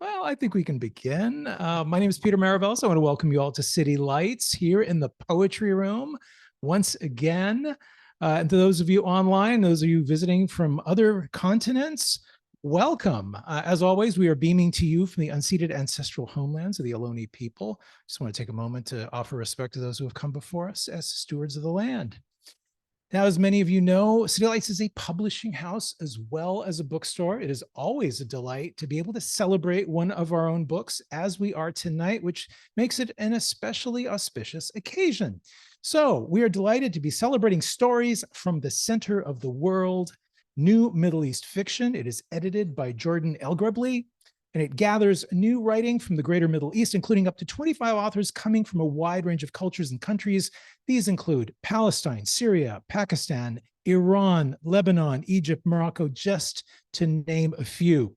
Well, I think we can begin. My name is Peter Maravellis. I want to welcome you all to City Lights here in the Poetry Room once again. And to those of you online, those of you visiting from other continents, welcome. As always, we are beaming to you from the unceded ancestral homelands of the Ohlone people. Just want to take a moment to offer respect to those who have come before us as stewards of the land. Now, as many of you know, City Lights is a publishing house as well as a bookstore. It is always a delight to be able to celebrate one of our own books as we are tonight, which makes it an especially auspicious occasion. So we are delighted to be celebrating stories from the center of the world, new Middle East fiction. It is edited by Jordan Elgrably, and it gathers new writing from the greater Middle East, including up to 25 authors coming from a wide range of cultures and countries. These include Palestine, Syria, Pakistan, Iran, Lebanon, Egypt, Morocco, just to name a few.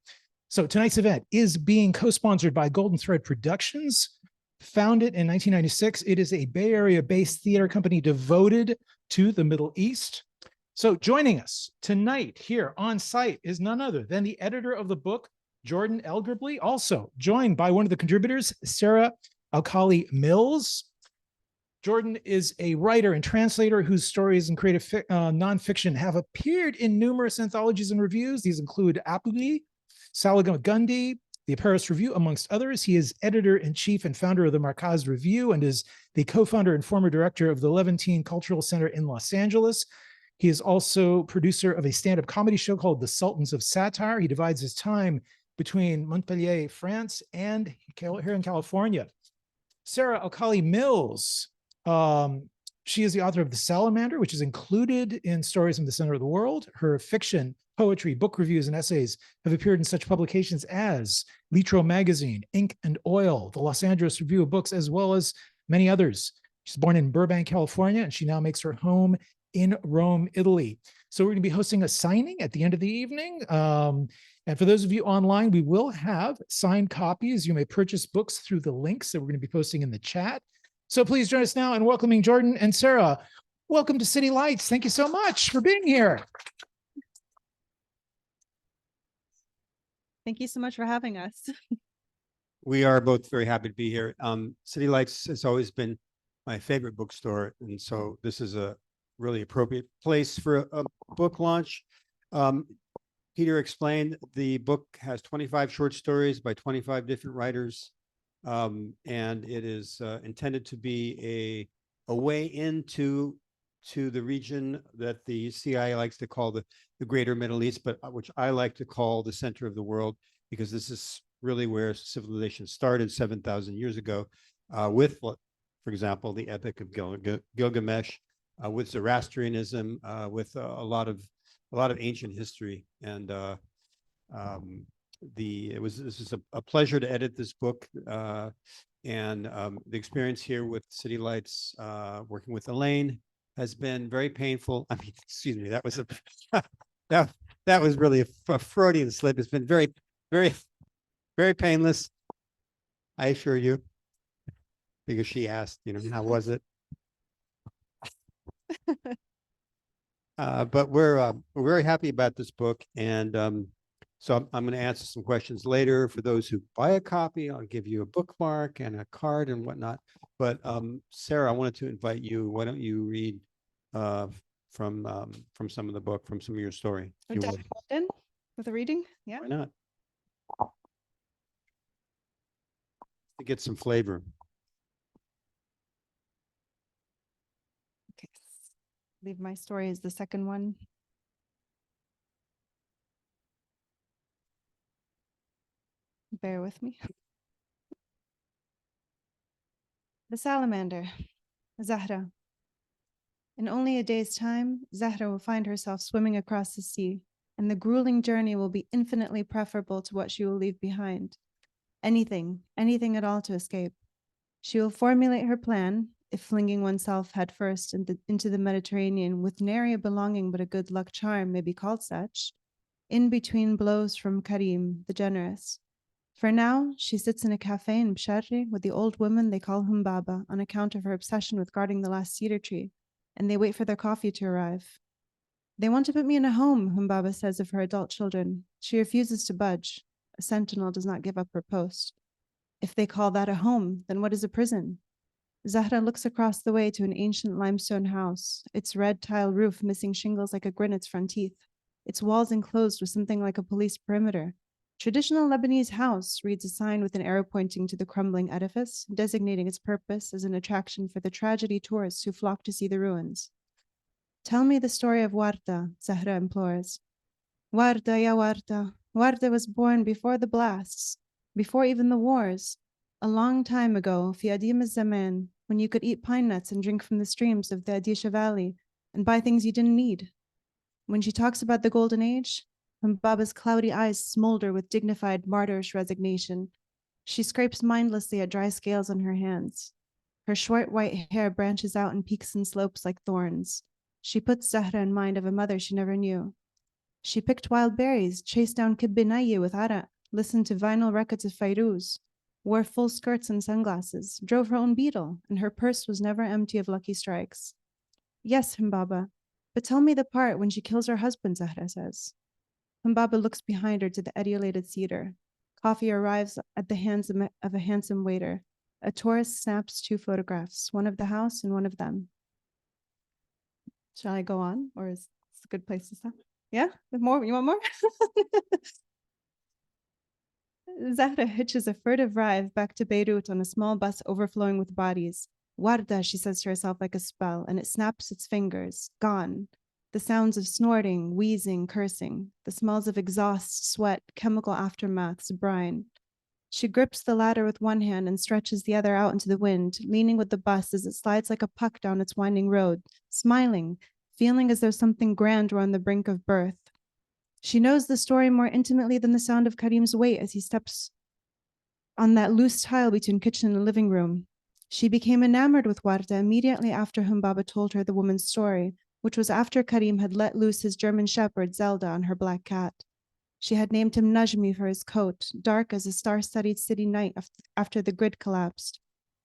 So tonight's event is being co-sponsored by Golden Thread Productions. Founded in 1996, it is a Bay Area-based theater company devoted to the Middle East. So joining us tonight here on site is none other than the editor of the book, Jordan Elgrably, also joined by one of the contributors, Sarah AlKahly-Mills. Jordan is a writer and translator whose stories and creative nonfiction have appeared in numerous anthologies and reviews. These include Apuli, Salamagundi, the Paris Review, amongst others. He is editor-in-chief and founder of the Martyrs Review and is the co-founder and former director of the Levantine Cultural Center in Los Angeles. He is also producer of a stand-up comedy show called The Sultans of Satire. He divides his time between Montpellier, France, and here in California. Sarah AlKahly-Mills, she is the author of The Salamander, which is included in Stories from the Center of the World. Her fiction, poetry, book reviews, and essays have appeared in such publications as Litro Magazine, Ink and Oil, the Los Angeles Review of Books, as well as many others. She's born in Burbank, California, and she now makes her home in Rome, Italy. So we're going to be hosting a signing at the end of the evening. And for those of you online, we will have signed copies. You may purchase books through the links that we're going to be posting in the chat. So please join us now in welcoming Jordan and Sarah. Welcome to City Lights. Thank you so much for being here. Thank you so much for having us. We are both very happy to be here. City Lights has always been my favorite bookstore, and so this is a really appropriate place for a book launch. Peter explained the book has 25 short stories by 25 different writers, and it is intended to be a way into the region that the CIA likes to call the greater Middle East, but which I like to call the center of the world, because this is really where civilization started 7,000 years ago, with, for example, the Epic of Gilgamesh, with Zoroastrianism, with a lot of ancient history. And this is a pleasure to edit this book, and the experience here with City Lights, working with Elaine, has been very painful. I mean, excuse me, that was that was really a Freudian slip. It's been very, very, very painless, I assure you, because she asked, how was it? But we're very happy about this book, and so I'm going to answer some questions later. For those who buy a copy, I'll give you a bookmark and a card and whatnot. But Sarah, I wanted to invite you. Why don't you read from some of the book, from some of your story? In with a reading, yeah. Why not? To get some flavor. Okay. I believe my story is the second one. Bear with me. The Salamander, Zahra. In only a day's time, Zahra will find herself swimming across the sea, and the grueling journey will be infinitely preferable to what she will leave behind. Anything at all to escape. She will formulate her plan, if flinging oneself headfirst into the Mediterranean with nary a belonging but a good luck charm may be called such, in between blows from Karim, the generous. For now, she sits in a cafe in Bsharri with the old woman they call Humbaba on account of her obsession with guarding the last cedar tree, and they wait for their coffee to arrive. They want to put me in a home, Humbaba says of her adult children. She refuses to budge. A sentinel does not give up her post. If they call that a home, then what is a prison? Zahra looks across the way to an ancient limestone house, its red tile roof missing shingles like a granite's front teeth, its walls enclosed with something like a police perimeter. Traditional Lebanese house, reads a sign with an arrow pointing to the crumbling edifice, designating its purpose as an attraction for the tragedy tourists who flock to see the ruins. Tell me the story of Warda, Zahra implores. Warda, ya Warda. Warda was born before the blasts, before even the wars. A long time ago, fi adim az-zaman, when you could eat pine nuts and drink from the streams of the Adisha Valley and buy things you didn't need. When she talks about the golden age, Baba's cloudy eyes smolder with dignified martyrs resignation. She scrapes mindlessly at dry scales on her hands. Her short white hair branches out in peaks and slopes like thorns. She puts Zahra in mind of a mother she never knew. She picked wild berries, chased down kibbinaye with Ara, listened to vinyl records of Fairuz, wore full skirts and sunglasses, drove her own beetle, and her purse was never empty of lucky strikes. Yes, Humbaba, but tell me the part when she kills her husband, Zahra says. Humbaba looks behind her to the etiolated cedar. Coffee arrives at the hands of a handsome waiter. A tourist snaps 2 photographs, one of the house and one of them. Shall I go on, or is this a good place to stop? Yeah? More? You want more? Zahra hitches a furtive ride back to Beirut on a small bus overflowing with bodies. Warda, she says to herself like a spell, and it snaps its fingers. Gone. The sounds of snorting, wheezing, cursing. The smells of exhaust, sweat, chemical aftermaths, brine. She grips the ladder with one hand and stretches the other out into the wind, leaning with the bus as it slides like a puck down its winding road, smiling, feeling as though something grand were on the brink of birth. She knows the story more intimately than the sound of Karim's weight as he steps on that loose tile between kitchen and living room. She became enamored with Warda immediately after Humbaba told her the woman's story, which was after Karim had let loose his German shepherd Zelda on her black cat. She had named him Najmi for his coat, dark as a star-studded city night after the grid collapsed.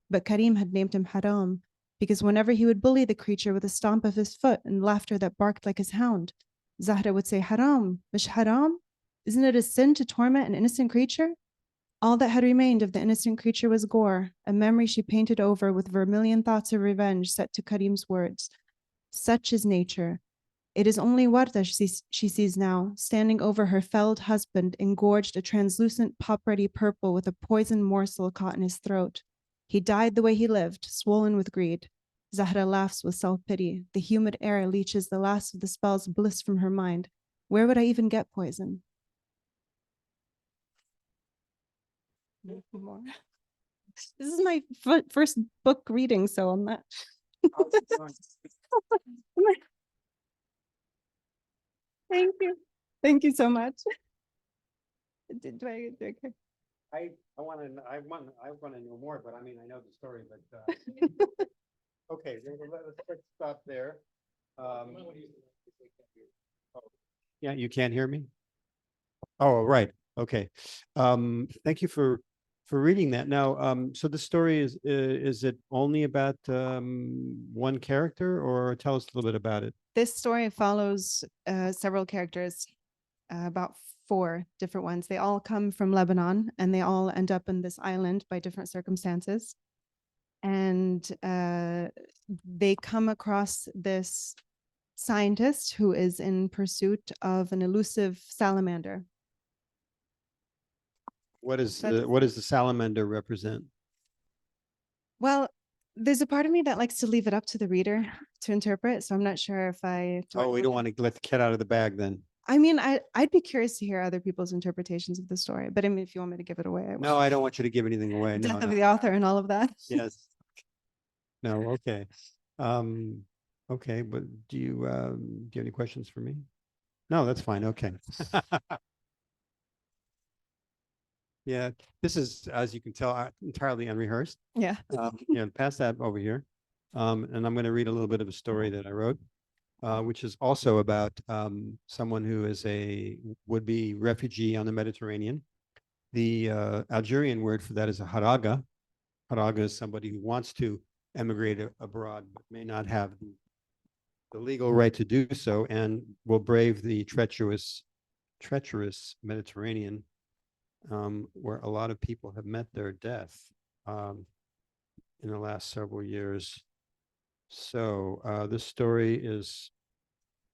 But Karim had named him Haram, because whenever he would bully the creature with a stomp of his foot and laughter that barked like his hound, Zahra would say, Haram, mish haram? Isn't it a sin to torment an innocent creature? All that had remained of the innocent creature was gore, a memory she painted over with vermilion thoughts of revenge set to Karim's words. Such is nature. It is only Warda she sees now, standing over her felled husband, engorged a translucent pop-ready purple with a poisoned morsel caught in his throat. He died the way he lived, swollen with greed. Zahra laughs with self-pity. The humid air leaches the last of the spell's bliss from her mind. Where would I even get poison? More. This is my first book reading, so I'm not. Thank you. Thank you so much. Do I okay? I want to know more, but I mean, I know the story, but okay, let's stop there. Yeah, you can't hear me? Oh, right. Okay. Thank you for reading that. Now, so the story is it only about one character, or tell us a little bit about it? This story follows several characters, about 4 different ones. They all come from Lebanon, and they all end up in this island by different circumstances. And they come across this scientist who is in pursuit of an elusive salamander. What does the salamander represent? Well, there's a part of me that likes to leave it up to the reader to interpret, so I'm not sure if I... Oh, we don't want to let the cat out of the bag then. I mean, I'd be curious to hear other people's interpretations of the story, but I mean, if you want me to give it away, I will. No, I don't want you to give anything away. No, Death of no. the author and all of that. Yes. No, okay. Okay, but do you have any questions for me? No, that's fine. Okay. Yeah, this is, as you can tell, entirely unrehearsed. Yeah. Pass that over here. And I'm going to read a little bit of a story that I wrote, which is also about someone who is a would-be refugee on the Mediterranean. The Algerian word for that is a haraga. Haraga is somebody who wants to emigrate abroad, but may not have the legal right to do so, and will brave the treacherous Mediterranean where a lot of people have met their death in the last several years. So this story is,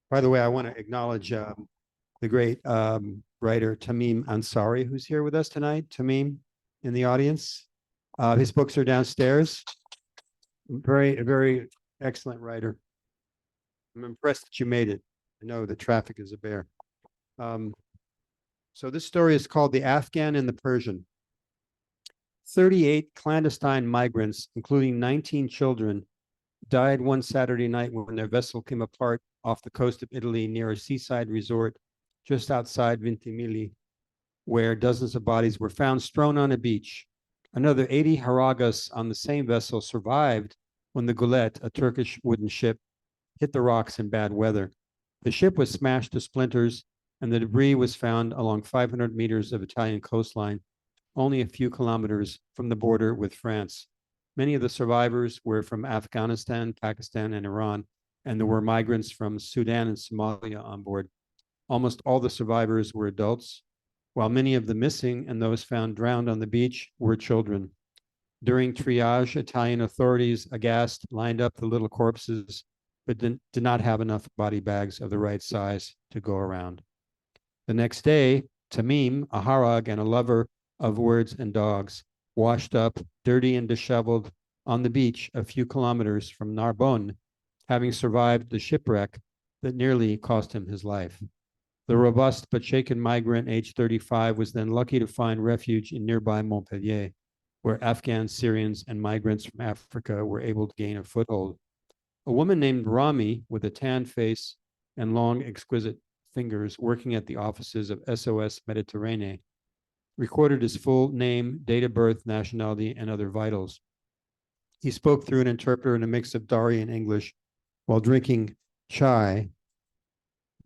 by the way, I want to acknowledge the great writer Tamim Ansari, who's here with us tonight. Tamim in the audience. His books are downstairs. Very excellent writer. I'm impressed that you made it. I know the traffic is a bear. So this story is called The Afghan and the Persian. 38 clandestine migrants, including 19 children, died one Saturday night when their vessel came apart off the coast of Italy near a seaside resort just outside Ventimiglia, where dozens of bodies were found strewn on a beach. Another 80 Haragas on the same vessel survived when the Gulet, a Turkish wooden ship, hit the rocks in bad weather. The ship was smashed to splinters, and the debris was found along 500 meters of Italian coastline, only a few kilometers from the border with France. Many of the survivors were from Afghanistan, Pakistan, and Iran, and there were migrants from Sudan and Somalia on board. Almost all the survivors were adults, while many of the missing and those found drowned on the beach were children. During triage, Italian authorities, aghast, lined up the little corpses, but did not have enough body bags of the right size to go around. The next day, Tamim, a Harag and a lover of words and dogs, washed up, dirty and disheveled, on the beach a few kilometers from Narbonne, having survived the shipwreck that nearly cost him his life. The robust but shaken migrant, aged 35, was then lucky to find refuge in nearby Montpellier, where Afghans, Syrians, and migrants from Africa were able to gain a foothold. A woman named Rami, with a tanned face and long, exquisite fingers, working at the offices of SOS Mediterranean, recorded his full name, date of birth, nationality, and other vitals. He spoke through an interpreter in a mix of Dari and English while drinking chai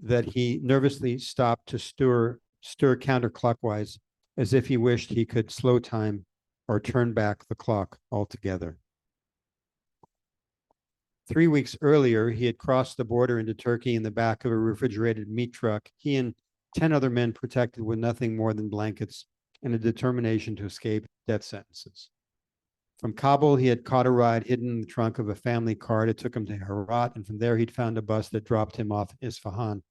that he nervously stopped to stir counterclockwise, as if he wished he could slow time or turn back the clock altogether. 3 weeks earlier, he had crossed the border into Turkey in the back of a refrigerated meat truck, he and 10 other men protected with nothing more than blankets and a determination to escape death sentences. From Kabul, he had caught a ride hidden in the trunk of a family car that took him to Herat, and from there he'd found a bus that dropped him off Isfahan.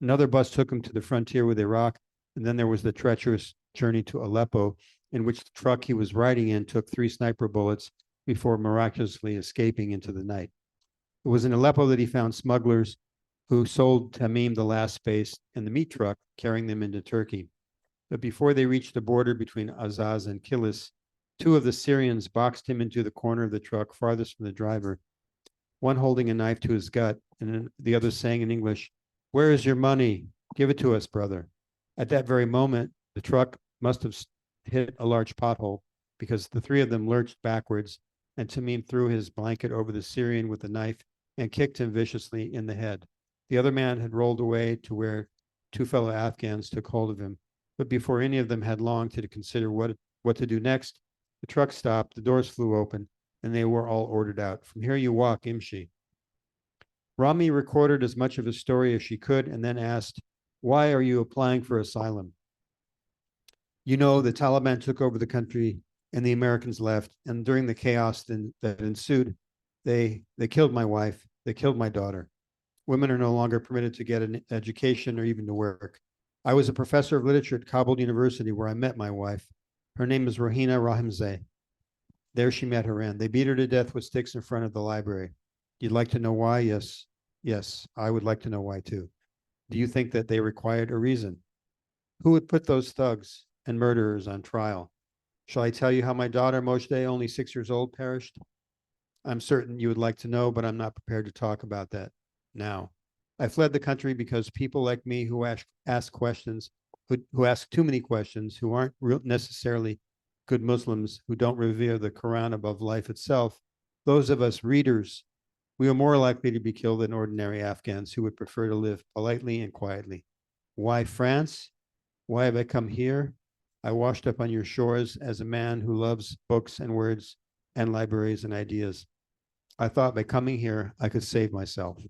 Another bus took him to the frontier with Iraq, and then there was the treacherous journey to Aleppo, in which the truck he was riding in took 3 sniper bullets before miraculously escaping into the night. It was in Aleppo that he found smugglers who sold Tamim the last space in the meat truck, carrying them into Turkey. But before they reached the border between Azaz and Kilis, 2 of the Syrians boxed him into the corner of the truck farthest from the driver, one holding a knife to his gut and the other saying in English, "Where is your money? Give it to us, brother." At that very moment, the truck must have hit a large pothole because the 3 of them lurched backwards, and Tamim threw his blanket over the Syrian with the knife and kicked him viciously in the head. The other man had rolled away to where 2 fellow Afghans took hold of him. But before any of them had long to consider what to do next, the truck stopped, the doors flew open, and they were all ordered out. "From here you walk, Imshi." Rami recorded as much of his story as she could and then asked, "Why are you applying for asylum?" "You know, the Taliban took over the country and the Americans left, and during the chaos that ensued, they killed my wife, they killed my daughter. Women are no longer permitted to get an education or even to work. I was a professor of literature at Kabul University where I met my wife. Her name is Rohina Rahimzadeh. There she met her end. They beat her to death with sticks in front of the library. You'd like to know why? Yes, I would like to know why too. Do you think that they required a reason? Who would put those thugs and murderers on trial? Shall I tell you how my daughter, Moshe, only 6 years old, perished? I'm certain you would like to know, but I'm not prepared to talk about that now. I fled the country because people like me who ask questions, who ask too many questions, who aren't necessarily good Muslims, who don't revere the Quran above life itself, those of us readers, we are more likely to be killed than ordinary Afghans who would prefer to live politely and quietly. Why France? Why have I come here? I washed up on your shores as a man who loves books and words and libraries and ideas. I thought by coming here, I could save myself."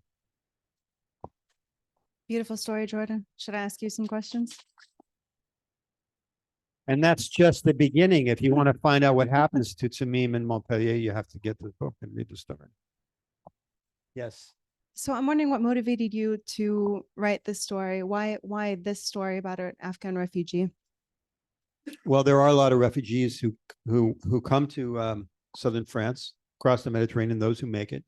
Beautiful story, Jordan. Should I ask you some questions? And that's just the beginning. If you want to find out what happens to Tamim in Montpellier, you have to get the book and read the story. Yes. So I'm wondering what motivated you to write this story. Why this story about an Afghan refugee? Well, there are a lot of refugees who come to southern France, cross the Mediterranean, those who make it.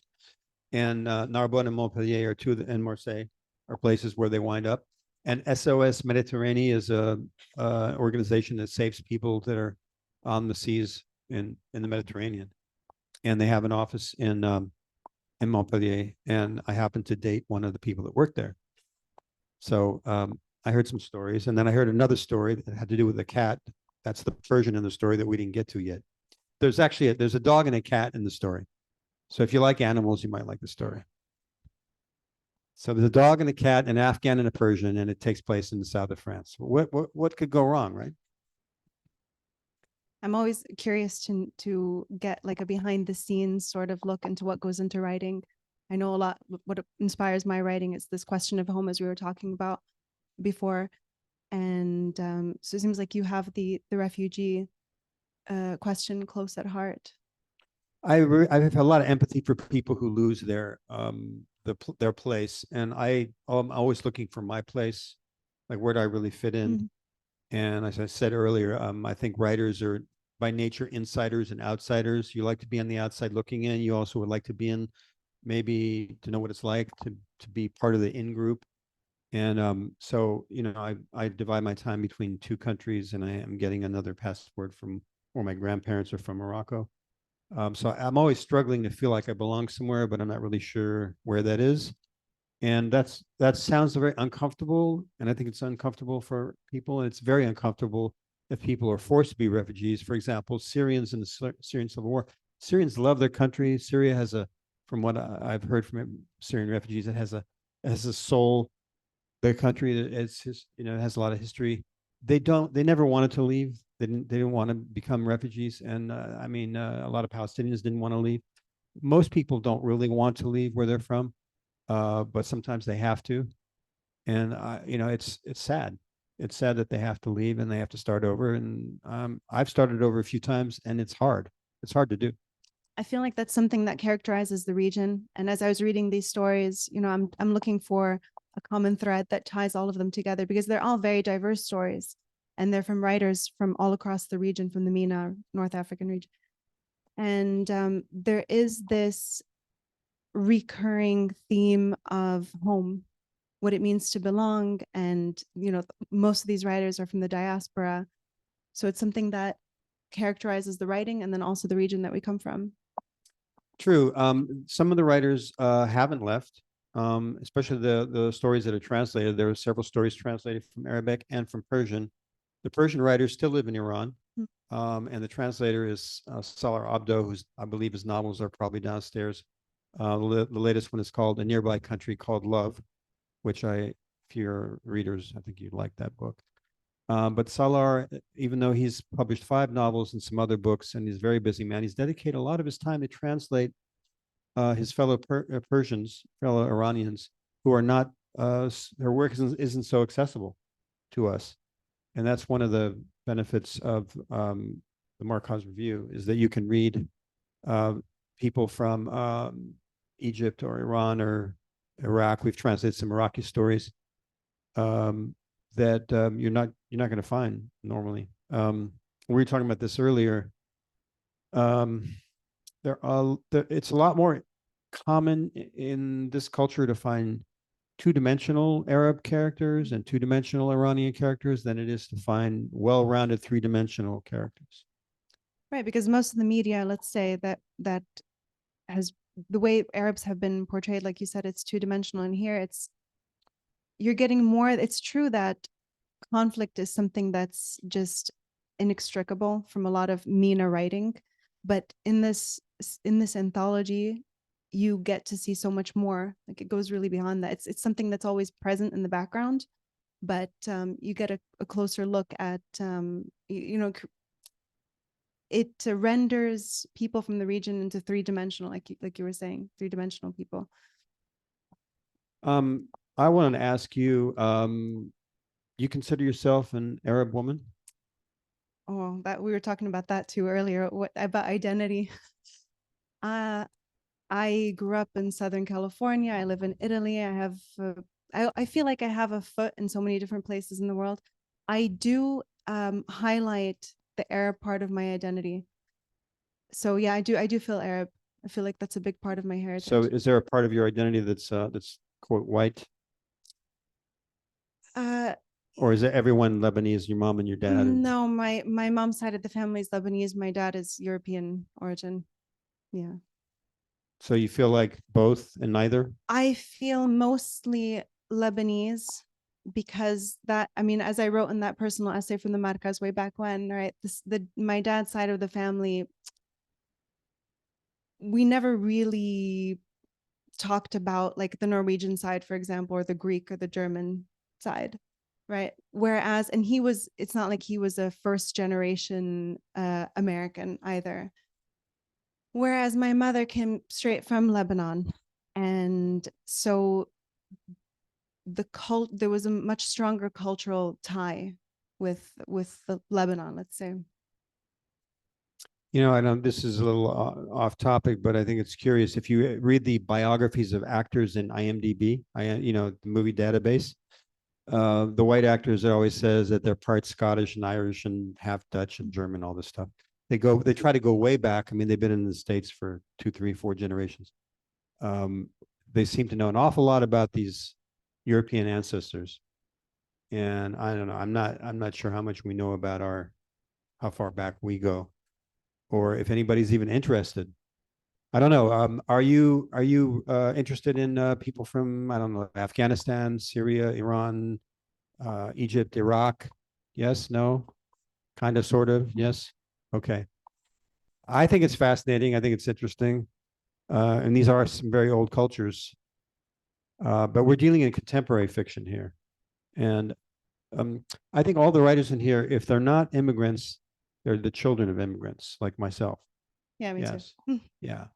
And Narbonne and Montpellier are and Marseille are places where they wind up. And SOS Mediterranean is a organization that saves people that are on the seas in the Mediterranean. And they have an office in Montpellier. And I happened to date one of the people that worked there. So I heard some stories, and then I heard another story that had to do with a cat. That's the version in the story that we didn't get to yet. There's actually there's a dog and a cat in the story. So if you like animals, you might like the story. So there's a dog and a cat, an Afghan and a Persian, and it takes place in the south of France. What could go wrong, right? I'm always curious to get like a behind the scenes sort of look into what goes into writing. I know a lot, what inspires my writing is this question of home, as we were talking about before. And so it seems like you have the refugee question close at heart. I have a lot of empathy for people who lose their place, and I'm always looking for my place, like where do I really fit in? Mm-hmm. And as I said earlier, I think writers are by nature insiders and outsiders. You like to be on the outside looking in. You also would like to be in, maybe to know what it's like to be part of the in group. And so, you know, I divide my time between two countries, and I am getting another passport from where my grandparents are from Morocco. So I'm always struggling to feel like I belong somewhere, but I'm not really sure where that is. And that sounds very uncomfortable. And I think it's uncomfortable for people. And it's very uncomfortable if people are forced to be refugees. For example, Syrians in the Syrian civil war. Syrians love their country. Syria has from what I've heard from Syrian refugees, it has a soul. Their country is, it has a lot of history. They never wanted to leave. They didn't want to become refugees. And a lot of Palestinians didn't want to leave. Most people don't really want to leave where they're from, but sometimes they have to. And it's sad. It's sad that they have to leave and they have to start over. And I've started over a few times, and it's hard. It's hard to do. I feel like that's something that characterizes the region. And as I was reading these stories, I'm looking for a common thread that ties all of them together, because they're all very diverse stories, and they're from writers from all across the region, from the MENA, North African region. And there is this recurring theme of home, what it means to belong. And, most of these writers are from the diaspora. So it's something that characterizes the writing and then also the region that we come from. True. Some of the writers haven't left, especially the stories that are translated. There are several stories translated from Arabic and from Persian. The Persian writers still live in Iran. And the translator is Salar Abdoh, who's, I believe his novels are probably downstairs. The latest one is called A Nearby Country Called Love, which if you're readers, I think you'd like that book. But Salar, even though he's published 5 novels and some other books, and he's a very busy man, he's dedicated a lot of his time to translate his fellow Persians, fellow Iranians, who are not, their work isn't so accessible to us. And that's one of the benefits of the Marcos Review, is that you can read people from Egypt or Iran or Iraq. We've translated some Iraqi stories that you're not going to find normally. We were talking about this earlier. It's a lot more common in this culture to find 2-dimensional Arab characters and 2-dimensional Iranian characters than it is to find well-rounded 3-dimensional characters. Right, because most of the media, let's say, that has the way Arabs have been portrayed, like you said, it's 2-dimensional, and here you're getting more. It's true that conflict is something that's just inextricable from a lot of MENA writing, but in this anthology, you get to see so much more. Like, it goes really beyond that. It's something that's always present in the background, but you get a closer look at it renders people from the region into 3-dimensional, like you were saying, 3-dimensional people. I wanted to ask you, you consider yourself an Arab woman? Oh, that we were talking about that too earlier. What about identity? I grew up in Southern California. I live in Italy. I feel like I have a foot in so many different places in the world. I do highlight the Arab part of my identity. So yeah, I do feel Arab. I feel like that's a big part of my heritage. So is there a part of your identity that's quote white? Or is it everyone Lebanese, your mom and your dad? No, my mom's side of the family is Lebanese. My dad is European origin. Yeah. So you feel like both and neither? I feel mostly Lebanese because that, I mean, as I wrote in that personal essay from the Martyrs way back when, right? My dad's side of the family, we never really talked about like the Norwegian side, for example, or the Greek or the German side, right? Whereas, and it's not like he was a first generation American either. Whereas my mother came straight from Lebanon. And so there was a much stronger cultural tie with the Lebanon, let's say. You know, I know this is a little off topic, but I think it's curious. If you read the biographies of actors in IMDb, the movie database, the white actors always says that they're part Scottish and Irish and half Dutch and German, all this stuff. They try to go way back. I mean, they've been in the States for 2, 3, 4 generations. They seem to know an awful lot about these European ancestors. And I don't know, I'm not sure how much we know about how far back we go, or if anybody's even interested. I don't know. Are you interested in people from, I don't know, Afghanistan, Syria, Iran, Egypt, Iraq? Yes, no, kind of, sort of, yes. Okay. I think it's fascinating. I think it's interesting. And these are some very old cultures. But we're dealing in contemporary fiction here. And I think all the writers in here, if they're not immigrants, they're the children of immigrants, like myself. Yeah, me Yes. too. Yeah.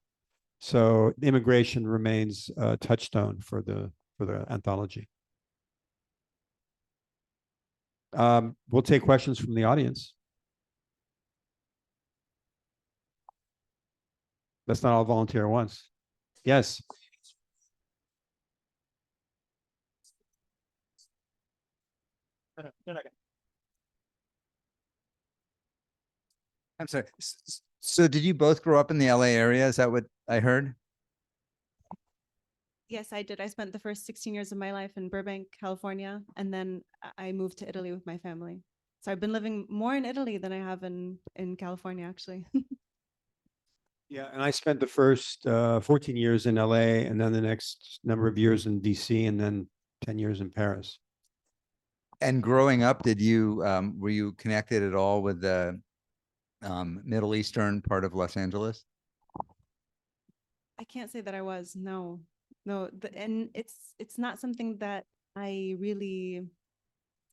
So immigration remains a touchstone for the anthology. We'll take questions from the audience. Let's not all volunteer at once. Yes. I'm sorry. So did you both grow up in the LA area? Is that what I heard? Yes, I did. I spent the first 16 years of my life in Burbank, California, and then I moved to Italy with my family. So I've been living more in Italy than I have in California, actually. Yeah, and I spent the first 14 years in LA, and then the next number of years in DC, and then 10 years in Paris. And growing up, were you connected at all with the Middle Eastern part of Los Angeles? I can't say that I was, no. And it's not something that I really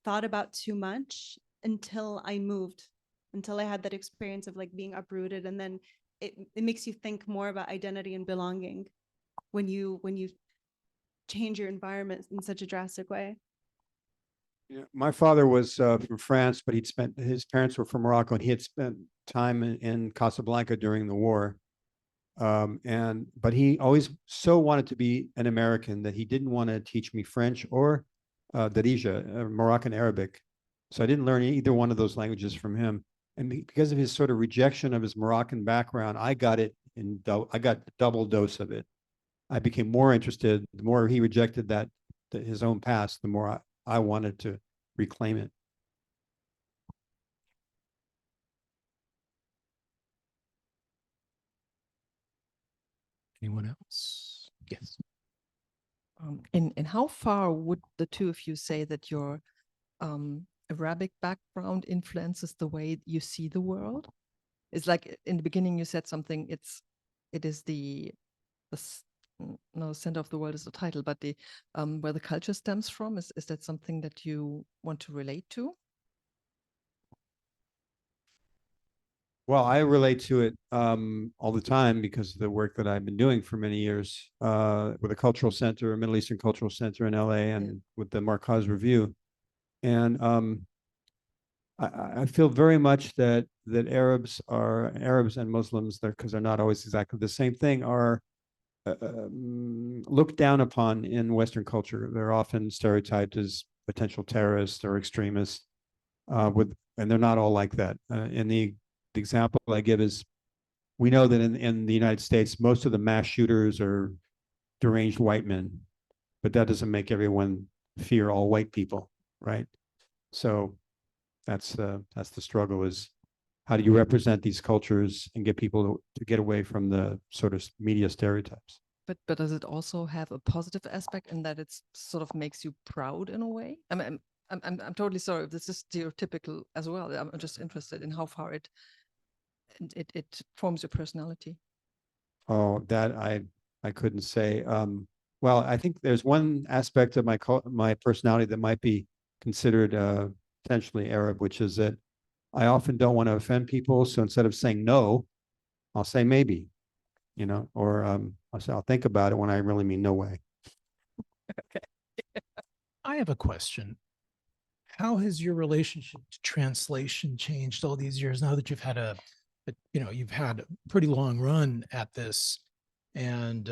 thought about too much until I moved, until I had that experience of like being uprooted, and then it makes you think more about identity and belonging when you change your environment in such a drastic way. Yeah, my father was from France, but his parents were from Morocco, and he had spent time in Casablanca during the war. But he always so wanted to be an American that he didn't want to teach me French or Darija, Moroccan Arabic. So I didn't learn either one of those languages from him. And because of his sort of rejection of his Moroccan background, I got double dose of it. I became more interested. The more he rejected his own past, the more I wanted to reclaim it. Anyone else? Yes. And how far would the two of you say that your Arabic background influences the way you see the world? It's like in the beginning you said something. It is no, center of the world is the title, but the where the culture stems from. Is that something that you want to relate to? Well, I relate to it all the time because of the work that I've been doing for many years with a cultural center, a Middle Eastern cultural center in LA, and with the Marcos Review. And I feel very much that Arabs and Muslims, because they're not always exactly the same thing, are looked down upon in Western culture. They're often stereotyped as potential terrorists or extremists, and they're not all like that. And the example I give is, we know that in the United States, most of the mass shooters are deranged white men, but that doesn't make everyone fear all white people, right? So that's the struggle, is how do you represent these cultures and get people to get away from the sort of media stereotypes? But does it also have a positive aspect in that it's sort of makes you proud in a way? I'm totally sorry if this is stereotypical as well. I'm just interested in how far it forms your personality. Oh, that I couldn't say. Well, I think there's one aspect of my personality that might be considered potentially Arab, which is that I often don't want to offend people. So instead of saying no, I'll say maybe, or I'll think about it when I really mean no way. Okay. I have a question. How has your relationship to translation changed all these years now that you've had you've had a pretty long run at this? And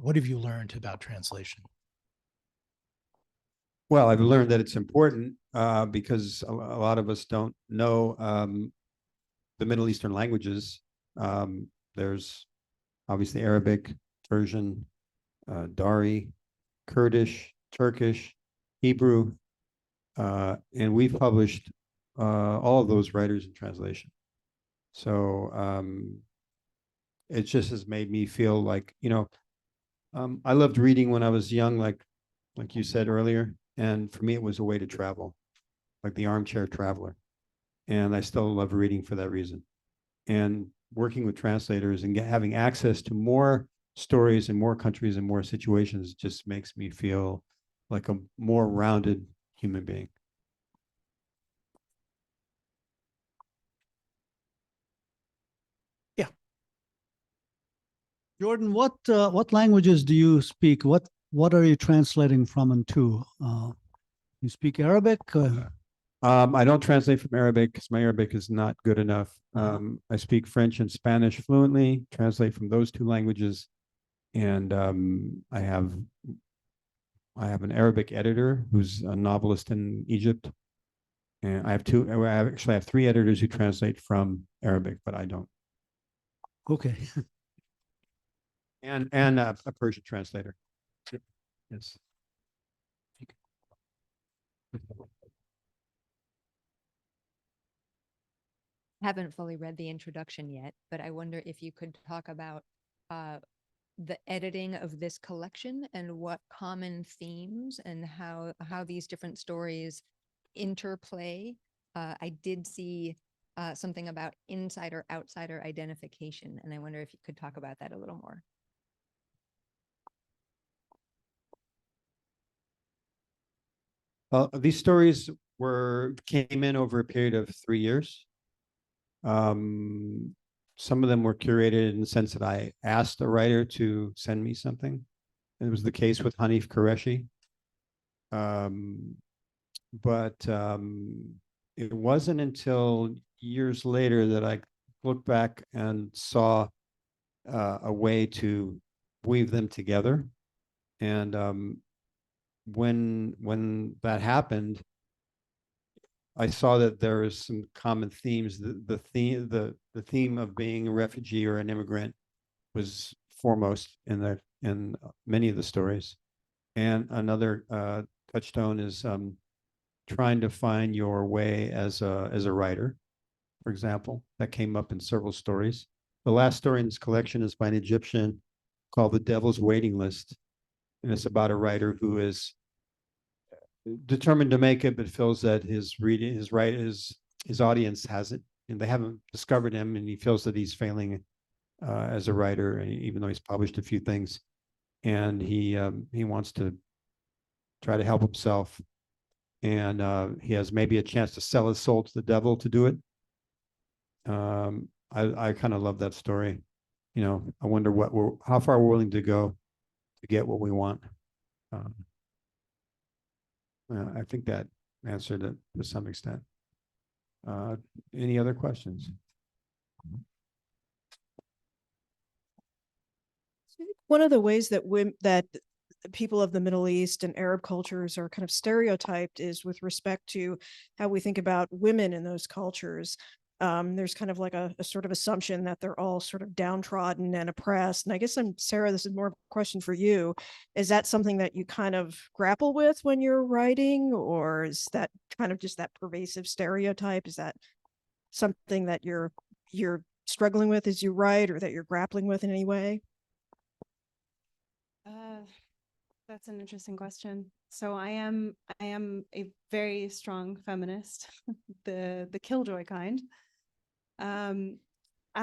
what have you learned about translation? Well, I've learned that it's important because a lot of us don't know the Middle Eastern languages. There's obviously Arabic, Persian, Dari, Kurdish, Turkish, Hebrew, and we've published all of those writers in translation. So it just has made me feel like, I loved reading when I was young, like you said earlier. And for me, it was a way to travel, like the armchair traveler. And I still love reading for that reason. And working with translators and having access to more stories in more countries and more situations just makes me feel like a more rounded human being. Yeah. Jordan, what languages do you speak? What are you translating from and to? You speak Arabic? I don't translate from Arabic because my Arabic is not good enough. I speak French and Spanish fluently, translate from those two languages. And I have an Arabic editor who's a novelist in Egypt. And I actually have 3 editors who translate from Arabic, but I don't. Okay. And a Persian translator. Yes. Haven't fully read the introduction yet, but I wonder if you could talk about the editing of this collection and what common themes and how these different stories interplay. I did see something about insider-outsider identification, and I wonder if you could talk about that a little more. Well, these stories came in over a period of 3 years. Some of them were curated in the sense that I asked a writer to send me something. And it was the case with Hanif Kureishi. But it wasn't until years later that I looked back and saw a way to weave them together. And when that happened, I saw that there was some common themes. The theme of being a refugee or an immigrant was foremost in many of the stories. And another touchstone is trying to find your way as a writer, for example. That came up in several stories. The last story in this collection is by an Egyptian called The Devil's Waiting List. And it's about a writer who is determined to make it, but feels that his audience hasn't, and they haven't discovered him, and he feels that he's failing as a writer, even though he's published a few things. And he wants to try to help himself, and he has maybe a chance to sell his soul to the devil to do it. I kind of love that story. I wonder how far we're willing to go to get what we want. I think that answered it to some extent. Any other questions? One of the ways that that people of the Middle East and Arab cultures are kind of stereotyped is with respect to how we think about women in those cultures. There's kind of like a sort of assumption that they're all sort of downtrodden and oppressed. And I guess Sarah, this is more of a question for you. Is that something that you kind of grapple with when you're writing, or is that kind of just that pervasive stereotype? Is that something that you're struggling with as you write, or that you're grappling with in any way? That's an interesting question. So I am a very strong feminist, the killjoy kind.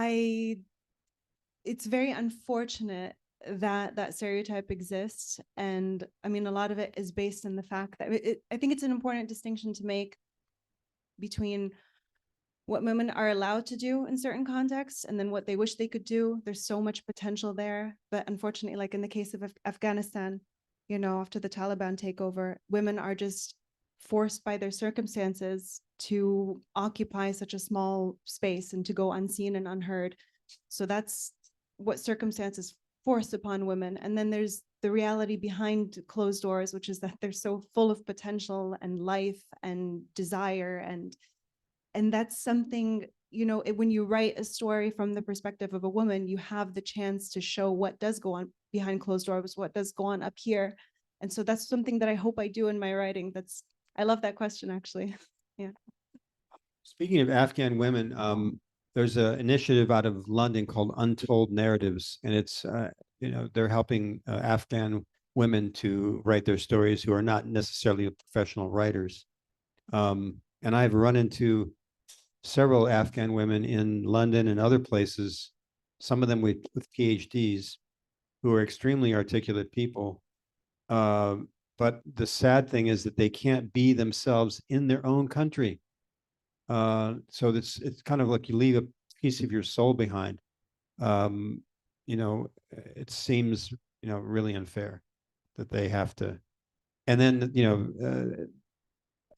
It's very unfortunate that that stereotype exists, and I mean a lot of it is based in the fact that I think it's an important distinction to make between what women are allowed to do in certain contexts and then what they wish they could do. There's so much potential there, but unfortunately, like in the case of Afghanistan, you know, after the Taliban takeover, women are just forced by their circumstances to occupy such a small space and to go unseen and unheard. So that's what circumstances force upon women. And then there's the reality behind closed doors, which is that they're so full of potential and life and desire, and that's something, you know, when you write a story from the perspective of a woman, you have the chance to show what does go on behind closed doors, what does go on up here. And so that's something that I hope I do in my writing. I love that question, actually. Yeah. Speaking of Afghan women, there's an initiative out of London called Untold Narratives, and it's, you know, they're helping Afghan women to write their stories who are not necessarily professional writers. And I've run into several Afghan women in London and other places, some of them with PhDs, who are extremely articulate people. But the sad thing is that they can't be themselves in their own country. So it's kind of like you leave a piece of your soul behind. You know, it seems, you know, really unfair that they have to. And then, you know,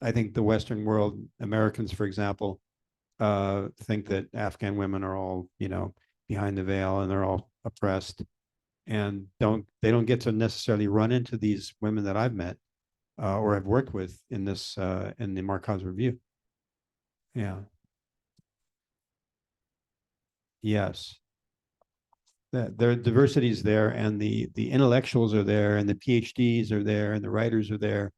I think the Western world, Americans, for example, think that Afghan women are all, you know, behind the veil and they're all oppressed, and they don't get to necessarily run into these women that I've met or have worked with in this in the Marcos Review. Yeah. Yes. Their diversity is there, and the intellectuals are there, and the PhDs are there, and the writers are there,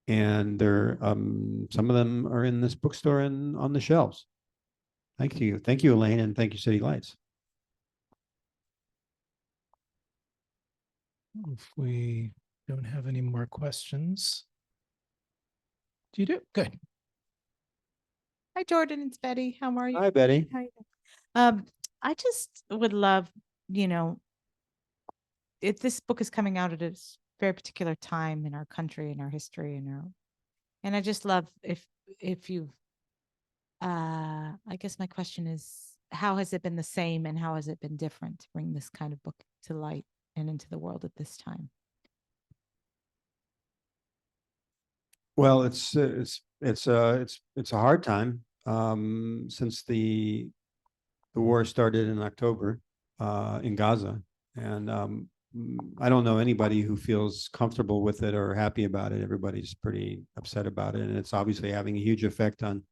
and they're some of them are in this bookstore and on the shelves. Thank you, Elaine, and thank you, City Lights. If we don't have any more questions. Do you do? Good. Hi, Jordan. It's Betty. How are you? Hi, Betty. Hi. I just would love, you know, if this book is coming out at a very particular time in our country, in our history, and I just love if you've, I guess my question is, how has it been the same and how has it been different to bring this kind of book to light and into the world at this time? Well, it's a hard time since the war started in October in Gaza, and I don't know anybody who feels comfortable with it or happy about it. Everybody's pretty upset about it, and it's obviously having a huge effect on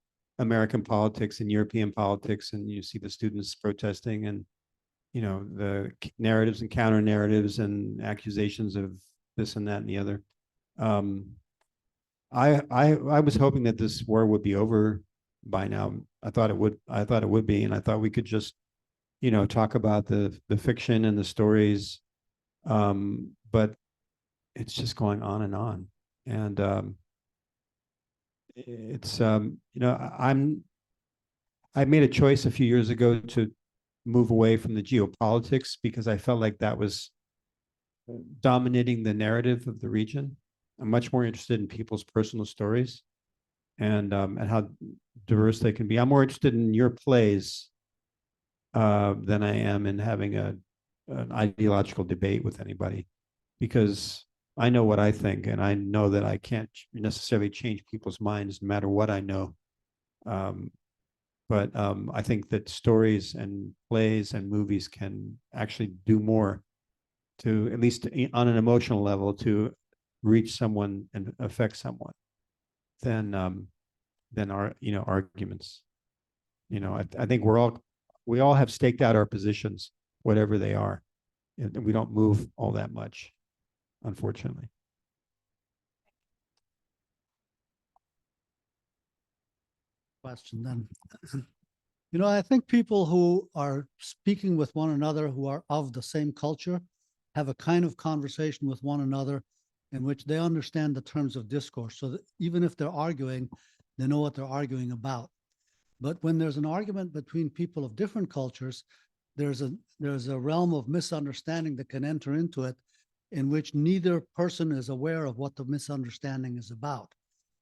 American politics and European politics. And you see the students protesting, and you know the narratives and counter narratives and accusations of this and that and the other. I was hoping that this war would be over by now. I thought it would be, and I thought we could just, you know, talk about the fiction and the stories. But it's just going on and on. And it's you know, I made a choice a few years ago to move away from the geopolitics because I felt like that was dominating the narrative of the region. I'm much more interested in people's personal stories and how diverse they can be. I'm more interested in your plays than I am in having an ideological debate with anybody, because I know what I think, and I know that I can't necessarily change people's minds no matter what I know. But I think that stories and plays and movies can actually do more to, at least on an emotional level, to reach someone and affect someone than our arguments. I think we all have staked out our positions, whatever they are, and we don't move all that much, unfortunately. Question then. I think people who are speaking with one another who are of the same culture have a kind of conversation with one another in which they understand the terms of discourse, so that even if they're arguing, they know what they're arguing about. But when there's an argument between people of different cultures, there's a realm of misunderstanding that can enter into it, in which neither person is aware of what the misunderstanding is about.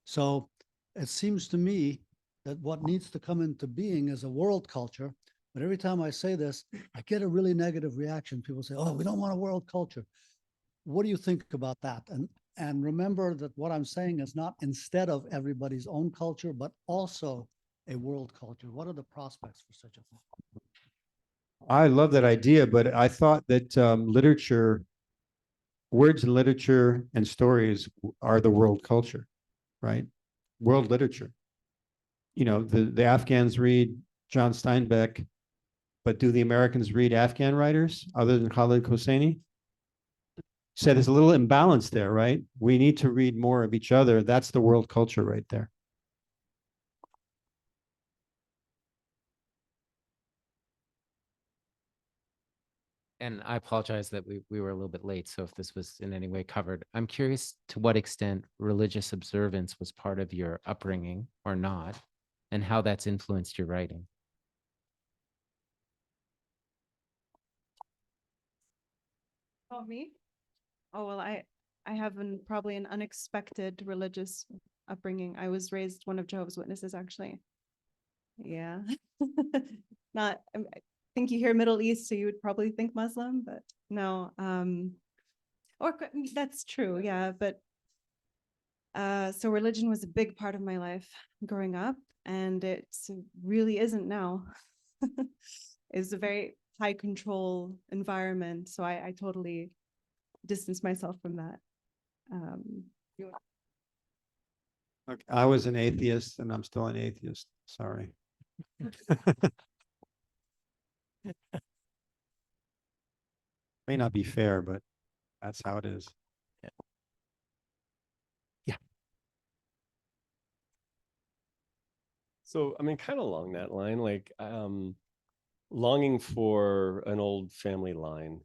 So it seems to me that what needs to come into being is a world culture. But every time I say this, I get a really negative reaction. People say, oh, we don't want a world culture. What do you think about that? And remember that what I'm saying is not instead of everybody's own culture, but also a world culture. What are the prospects for such a thing? I love that idea, but I thought that literature, words and literature and stories are the world culture, right? World literature. The Afghans read John Steinbeck, but do the Americans read Afghan writers other than Khalid Hosseini? So there's a little imbalance there, right? We need to read more of each other. That's the world culture right there. And I apologize that we were a little bit late. So if this was in any way covered, I'm curious to what extent religious observance was part of your upbringing or not, and how that's influenced your writing. Oh, me? Oh, well, I have probably an unexpected religious upbringing. I was raised one of Jehovah's Witnesses, actually. Yeah. I think you hear Middle East, so you would probably think Muslim, but no. That's true, yeah. But so religion was a big part of my life growing up, and it really isn't now. It's a very high control environment, so I totally distance myself from that. Okay, I was an atheist, and I'm still an atheist. Sorry. May not be fair, but that's how it is. Yeah. So, I mean, kind of along that line, like longing for an old family line,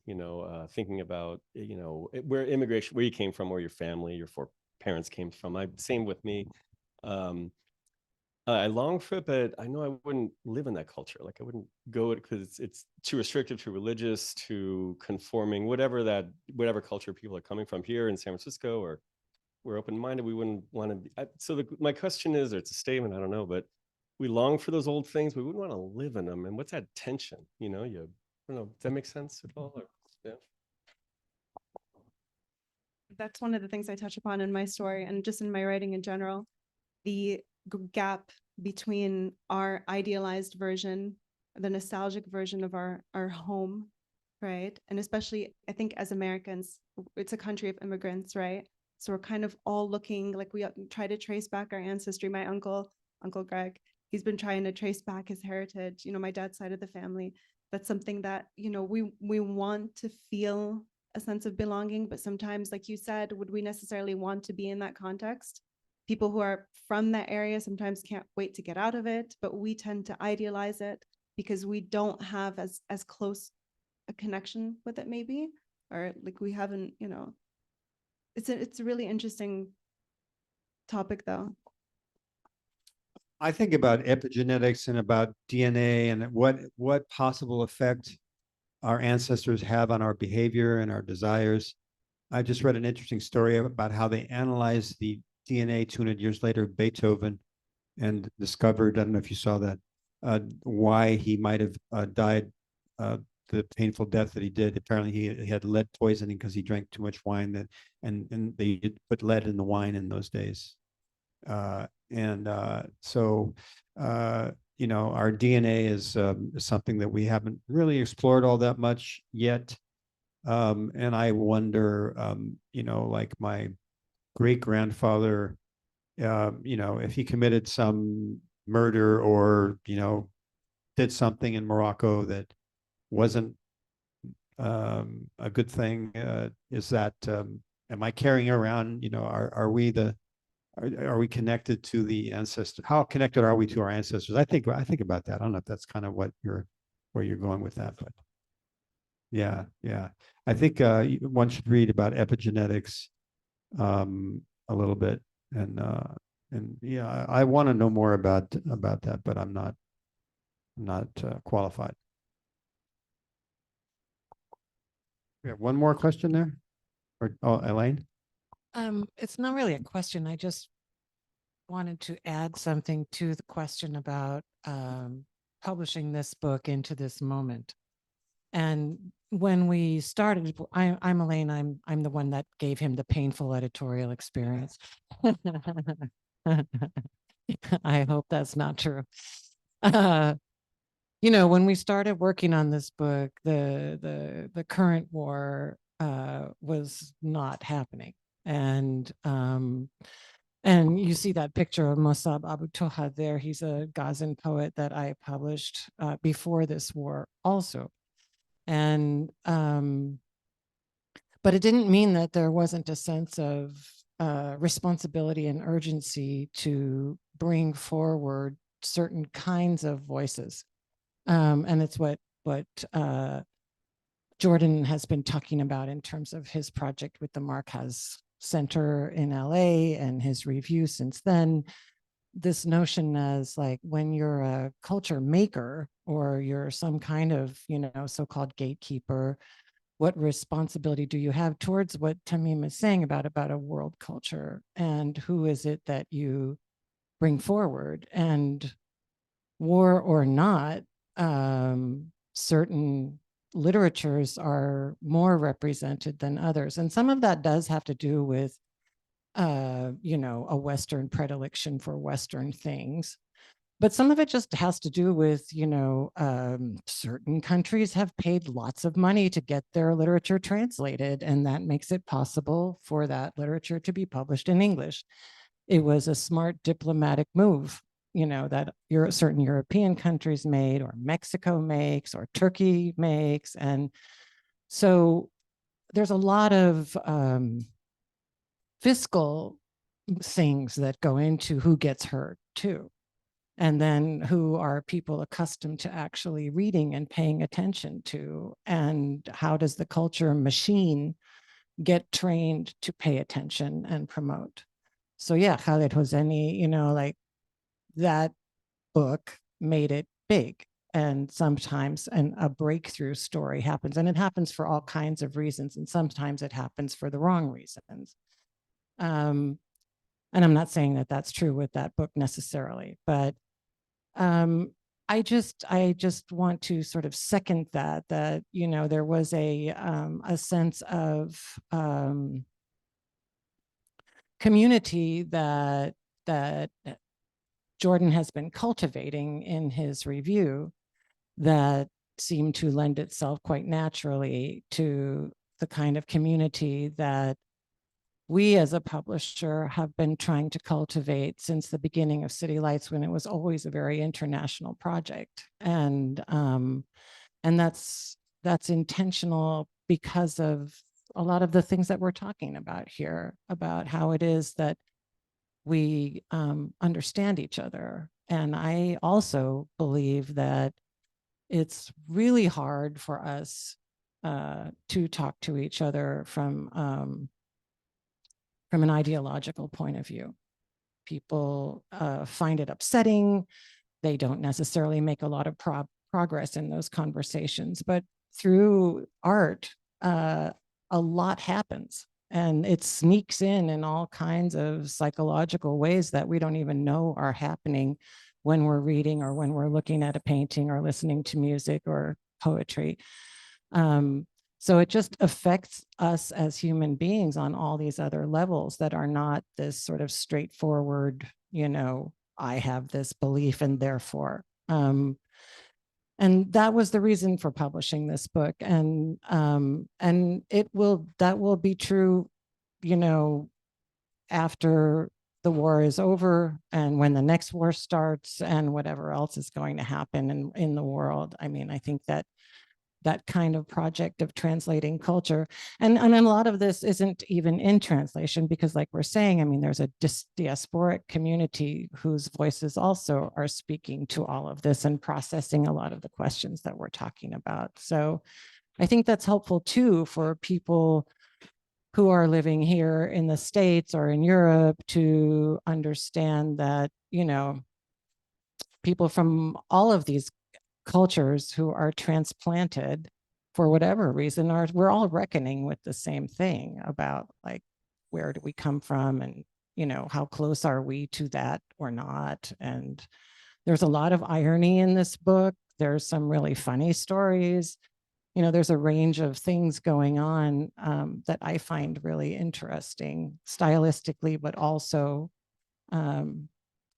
thinking about, where you came from, where your family, your four parents came from. Same with me. I long for it, but I know I wouldn't live in that culture. Like I wouldn't go because it's too restrictive, too religious, too conforming, whatever culture people are coming from here in San Francisco, or we're open-minded. We wouldn't want to be. So my question is, or it's a statement, I don't know, but we long for those old things. We wouldn't want to live in them. And what's that tension? I don't know. Does that make sense at all? Yeah. That's one of the things I touch upon in my story and just in my writing in general. The gap between our idealized version, the nostalgic version of our home, right? And especially, I think as Americans, it's a country of immigrants, right? So we're kind of all looking like we try to trace back our ancestry. My Uncle Greg, he's been trying to trace back his heritage, my dad's side of the family. That's something that, we want to feel a sense of belonging, but sometimes, like you said, would we necessarily want to be in that context? People who are from that area sometimes can't wait to get out of it, but we tend to idealize it because we don't have as close a connection with it, maybe, or like we haven't, it's a really interesting topic, though. I think about epigenetics and about DNA and what possible effect our ancestors have on our behavior and our desires. I just read an interesting story about how they analyzed the DNA 200 years later of Beethoven and discovered, I don't know if you saw that, why he might have died the painful death that he did. Apparently he had lead poisoning because he drank too much wine, and they put lead in the wine in those days. So you know, our DNA is something that we haven't really explored all that much yet. And I wonder, you know, like my great grandfather, you know, if he committed some murder or, you know, did something in Morocco that wasn't a good thing, is that, am I carrying around, you know, are we we connected to the ancestors? How connected are we to our ancestors? I think about that. I don't know if that's kind of where you're going with that, but yeah. I think one should read about epigenetics a little bit, and yeah, I want to know more about that, but I'm not qualified. We have one more question there, or Elaine? It's not really a question. I just wanted to add something to the question about publishing this book into this moment. And when we started, I'm Elaine. I'm the one that gave him the painful editorial experience. I hope that's not true. You know, when we started working on this book, the current war was not happening. And you see that picture of Mossab Abu Toha there. He's a Gazan poet that I published before this war also. And but it didn't mean that there wasn't a sense of responsibility and urgency to bring forward certain kinds of voices. And it's what Jordan has been talking about in terms of his project with the Markaz Center in LA and his review since then. This notion as like when you're a culture maker or you're some kind of, you know, so-called gatekeeper, what responsibility do you have towards what Tamim is saying about a world culture, and who is it that you bring forward? And war or not, certain literatures are more represented than others. And some of that does have to do with, you know, a Western predilection for Western things. But some of it just has to do with, you know, certain countries have paid lots of money to get their literature translated, and that makes it possible for that literature to be published in English. It was a smart diplomatic move, you know, that certain European countries made, or Mexico makes, or Turkey makes. And so there's a lot of fiscal things that go into who gets heard too. And then who are people accustomed to actually reading and paying attention to, and how does the culture machine get trained to pay attention and promote? So yeah, Khaled Hosseini, you know, like that book made it big. And sometimes a breakthrough story happens, and it happens for all kinds of reasons. And sometimes it happens for the wrong reasons. And I'm not saying that that's true with that book necessarily, but I just want to sort of second that, you know, there was a sense of community that Jordan has been cultivating in his review that seemed to lend itself quite naturally to the kind of community that we as a publisher have been trying to cultivate since the beginning of City Lights, when it was always a very international project. And that's intentional because of a lot of the things that we're talking about here, about how it is that we understand each other. And I also believe that it's really hard for us to talk to each other from an ideological point of view. People find it upsetting. They don't necessarily make a lot of progress in those conversations, but through art, a lot happens, and it sneaks in all kinds of psychological ways that we don't even know are happening when we're reading, or when we're looking at a painting, or listening to music or poetry. So it just affects us as human beings on all these other levels that are not this sort of straightforward, you know, I have this belief and therefore And that was the reason for publishing this book. And that will be true, after the war is over and when the next war starts and whatever else is going to happen in the world. I mean, I think that kind of project of translating culture, and a lot of this isn't even in translation, because like we're saying, I mean, there's a diasporic community whose voices also are speaking to all of this and processing a lot of the questions that we're talking about. So I think that's helpful too for people who are living here in the States or in Europe to understand that, people from all of these cultures who are transplanted for whatever reason we're all reckoning with the same thing about, like, where do we come from, and how close are we to that or not. And there's a lot of irony in this book. There's some really funny stories. There's a range of things going on that I find really interesting stylistically, but also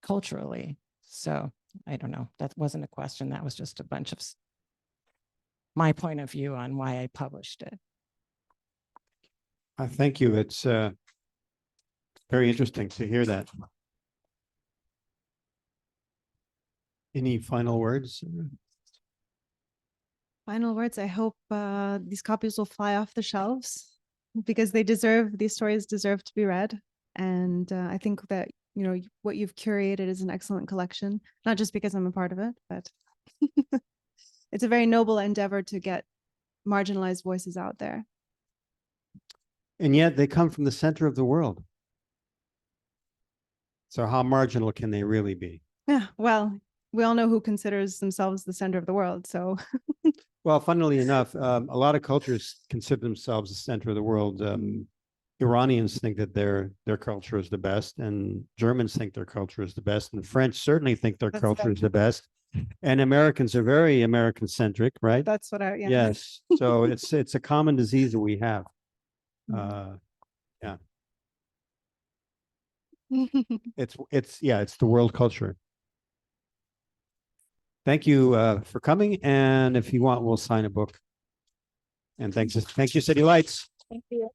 culturally. So I don't know. That wasn't a question. That was just a bunch of my point of view on why I published it. Thank you. It's very interesting to hear that. Any final words? Final words. I hope these copies will fly off the shelves, because these stories deserve to be read. And I think that, what you've curated is an excellent collection, not just because I'm a part of it, but it's a very noble endeavor to get marginalized voices out there. And yet they come from the center of the world. So how marginal can they really be? Yeah, well, we all know who considers themselves the center of the world. So, well, funnily enough, a lot of cultures consider themselves the center of the world. Iranians think that their culture is the best, and Germans think their culture is the best, and French certainly think their culture is the best. And Americans are very American centric, right? That's what yeah. Yes. So it's a common disease that we have. Yeah. It's the world culture. Thank you for coming. And if you want, we'll sign a book. And thank you, City Lights. Thank you.